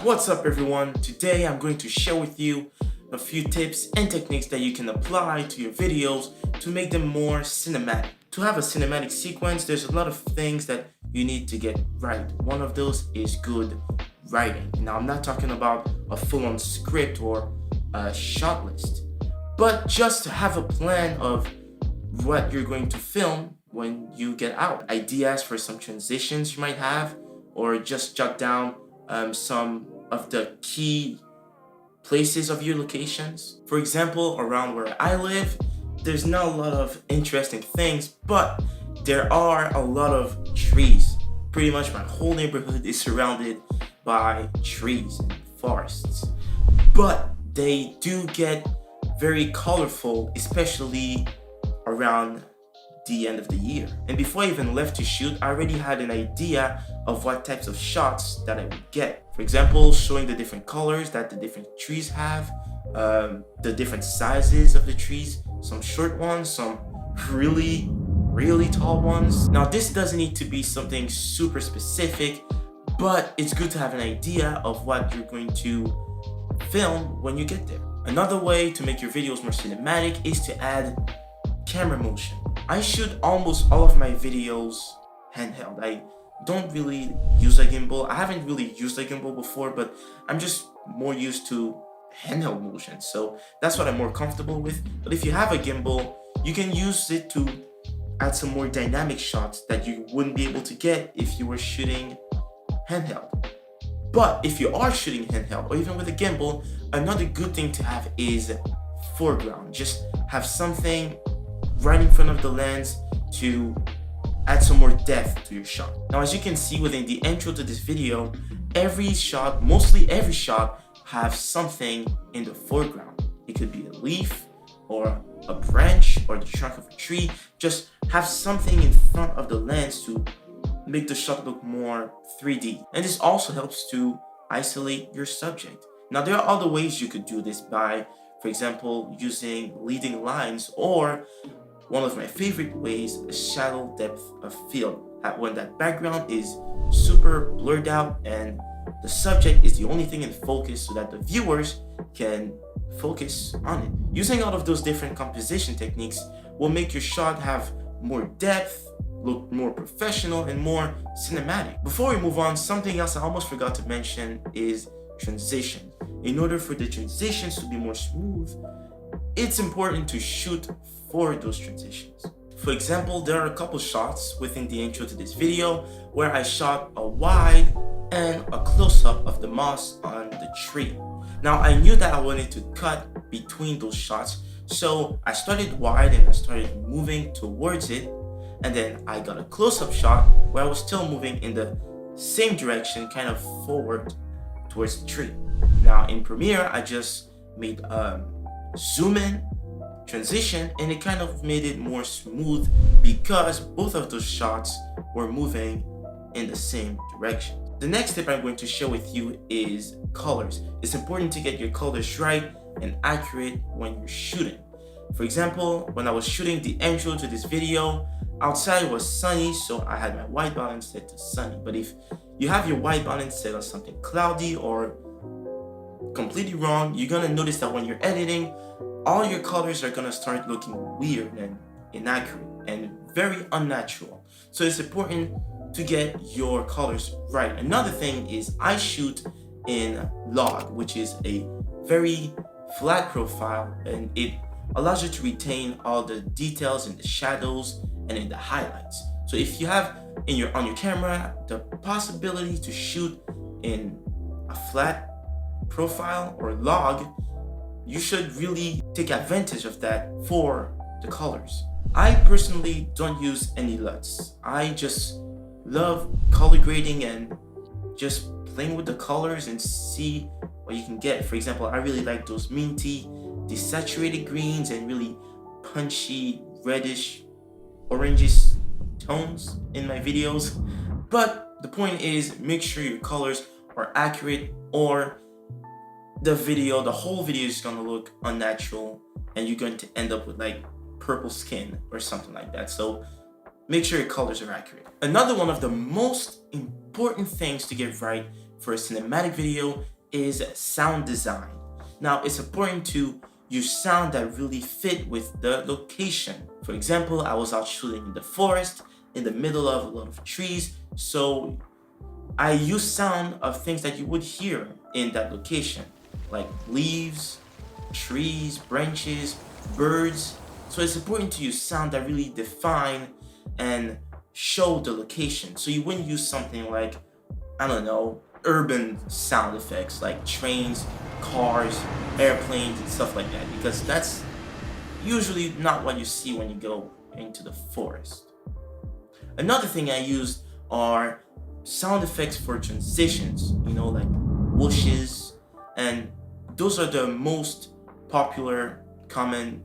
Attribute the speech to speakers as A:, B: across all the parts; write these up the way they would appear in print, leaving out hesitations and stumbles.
A: What's up everyone? Today I'm going to share with you a few tips and techniques that you can apply to your videos to make them more cinematic. To have a cinematic sequence, there's a lot of things that you need to get right. One of those is good writing. Now I'm not talking about a full-on script or a shot list, but just to have a plan of what you're going to film when you get out. Ideas for some transitions you might have, or just jot down some of the key places of your locations. For example, around where I live, there's not a lot of interesting things, but there are a lot of trees. Pretty much my whole neighborhood is surrounded by trees and forests. But they do get very colorful, especially around the end of the year. And before I even left to shoot, I already had an idea of what types of shots that I would get. For example, showing the different colors that the different trees have, the different sizes of the trees, some short ones, some really tall ones. Now this doesn't need to be something super specific, but it's good to have an idea of what you're going to film when you get there. Another way to make your videos more cinematic is to add camera motion. I shoot almost all of my videos handheld. I don't really use a gimbal. I haven't really used a gimbal before, but I'm just more used to handheld motion, so that's what I'm more comfortable with. But if you have a gimbal, you can use it to add some more dynamic shots that you wouldn't be able to get if you were shooting handheld. But if you are shooting handheld or even with a gimbal, another good thing to have is foreground. Just have something right in front of the lens to add some more depth to your shot. Now, as you can see within the intro to this video, every shot, mostly every shot, have something in the foreground. It could be a leaf or a branch or the trunk of a tree. Just have something in front of the lens to make the shot look more 3D. And this also helps to isolate your subject. Now, there are other ways you could do this by, for example, using leading lines, or one of my favorite ways, a shallow depth of field, when that background is super blurred out and the subject is the only thing in focus so that the viewers can focus on it. Using all of those different composition techniques will make your shot have more depth, look more professional and more cinematic. Before we move on, something else I almost forgot to mention is transition. In order for the transitions to be more smooth, it's important to shoot for those transitions. For example, there are a couple shots within the intro to this video where I shot a wide and a close-up of the moss on the tree. Now I knew that I wanted to cut between those shots, so I started wide and I started moving towards it, and then I got a close-up shot where I was still moving in the same direction, kind of forward towards the tree. Now in Premiere, I just made a zoom in transition, and it kind of made it more smooth because both of those shots were moving in the same direction. The next tip I'm going to share with you is colors. It's important to get your colors right and accurate when you're shooting. For example, when I was shooting the intro to this video, outside was sunny, so I had my white balance set to sunny. But if you have your white balance set on something cloudy or completely wrong, you're gonna notice that when you're editing, all your colors are gonna start looking weird and inaccurate and very unnatural. So it's important to get your colors right. Another thing is I shoot in log, which is a very flat profile, and it allows you to retain all the details in the shadows and in the highlights. So if you have on your camera the possibility to shoot in a flat profile or log, you should really take advantage of that for the colors. I personally don't use any LUTs. I just love color grading and just playing with the colors and see what you can get. For example, I really like those minty, desaturated greens and really punchy, reddish, orangish tones in my videos. But the point is, make sure your colors are accurate, or the whole video is gonna look unnatural and you're going to end up with like purple skin or something like that. So make sure your colors are accurate. Another one of the most important things to get right for a cinematic video is sound design. Now, it's important to use sound that really fit with the location. For example, I was out shooting in the forest, in the middle of a lot of trees, so I use sound of things that you would hear in that location, like leaves, trees, branches, birds. So it's important to use sound that really define and show the location. So you wouldn't use something like, I don't know, urban sound effects like trains, cars, airplanes, and stuff like that, because that's usually not what you see when you go into the forest. Another thing I use are sound effects for transitions, like whooshes, and those are the most popular, common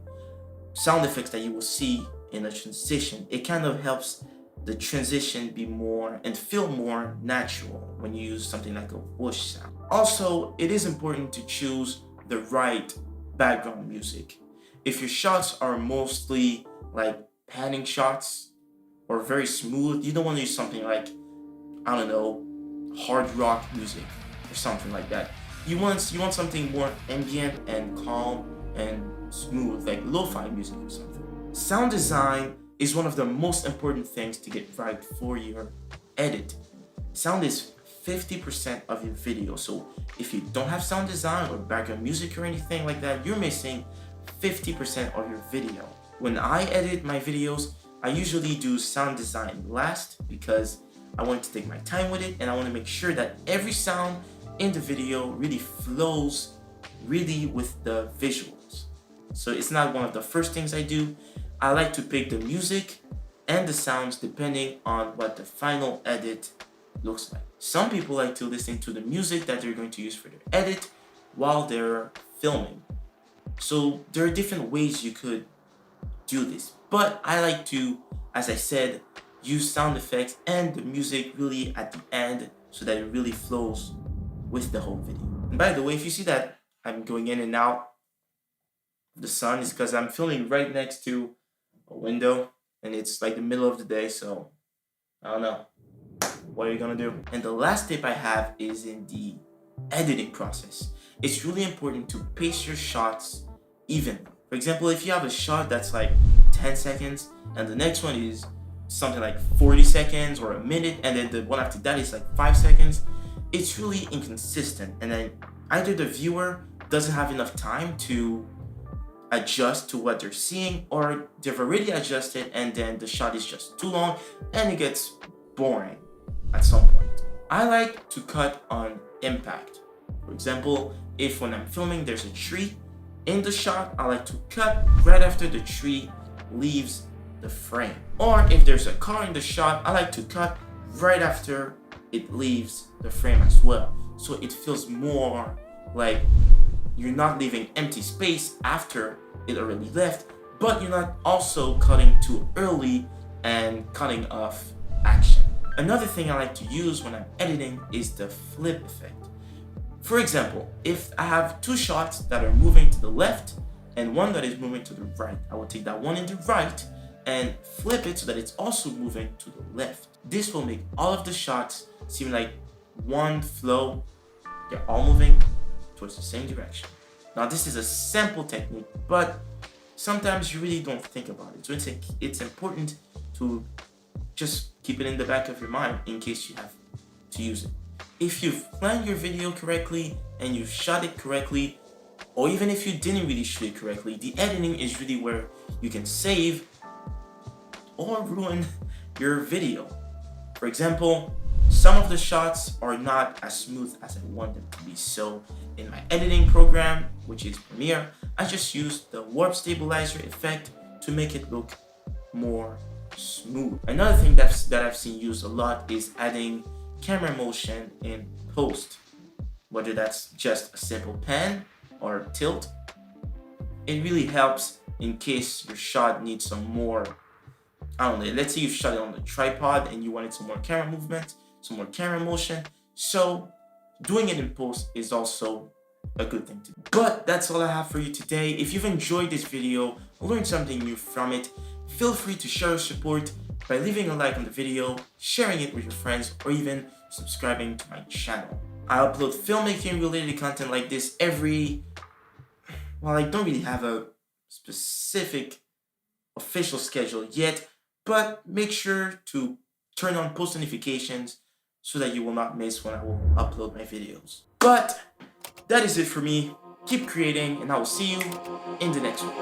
A: sound effects that you will see in a transition. It kind of helps the transition be more and feel more natural when you use something like a whoosh sound. Also, it is important to choose the right background music. If your shots are mostly like panning shots or very smooth, you don't want to use something like, I don't know, hard rock music or something like that. You want something more ambient and calm and smooth, like lo-fi music or something. Sound design is one of the most important things to get right for your edit. Sound is 50% of your video, so if you don't have sound design or background music or anything like that, you're missing 50% of your video. When I edit my videos, I usually do sound design last because I want to take my time with it, and I want to make sure that every sound in the video really flows really with the visuals. So it's not one of the first things I do. I like to pick the music and the sounds depending on what the final edit looks like. Some people like to listen to the music that they're going to use for their edit while they're filming. So there are different ways you could do this, but I like to, as I said, use sound effects and the music really at the end so that it really flows with the whole video. And by the way, if you see that I'm going in and out of the sun, is because I'm filming right next to a window and it's like the middle of the day, so I don't know. What are you gonna do? And the last tip I have is in the editing process. It's really important to pace your shots evenly. For example, if you have a shot that's like 10 seconds and the next one is something like 40 seconds or a minute, and then the one after that is like 5 seconds, it's really inconsistent, and then either the viewer doesn't have enough time to adjust to what they're seeing, or they've already adjusted and then the shot is just too long and it gets boring at some point. I like to cut on impact. For example, if when I'm filming there's a tree in the shot, I like to cut right after the tree leaves the frame. Or if there's a car in the shot, I like to cut right after it leaves the frame as well. So it feels more like you're not leaving empty space after it already left, but you're not also cutting too early and cutting off action. Another thing I like to use when I'm editing is the flip effect. For example, if I have two shots that are moving to the left and one that is moving to the right, I will take that one in the right and flip it so that it's also moving to the left. This will make all of the shots seem like one flow. They're all moving towards the same direction. Now, this is a simple technique, but sometimes you really don't think about it. So it's important to just keep it in the back of your mind in case you have to use it. If you've planned your video correctly and you've shot it correctly, or even if you didn't really shoot it correctly, the editing is really where you can save or ruin your video. For example, some of the shots are not as smooth as I want them to be. So in my editing program, which is Premiere, I just use the warp stabilizer effect to make it look more smooth. Another thing that I've seen used a lot is adding camera motion in post, whether that's just a simple pan or tilt. It really helps in case your shot needs some more, I don't know, let's say you've shot it on the tripod and you wanted some more camera movement, some more camera motion. So doing it in post is also a good thing to do. But that's all I have for you today. If you've enjoyed this video or learned something new from it, feel free to show your support by leaving a like on the video, sharing it with your friends, or even subscribing to my channel. I upload filmmaking related content like this well, I don't really have a specific official schedule yet, but make sure to turn on post notifications so that you will not miss when I will upload my videos. But that is it for me. Keep creating, and I will see you in the next one.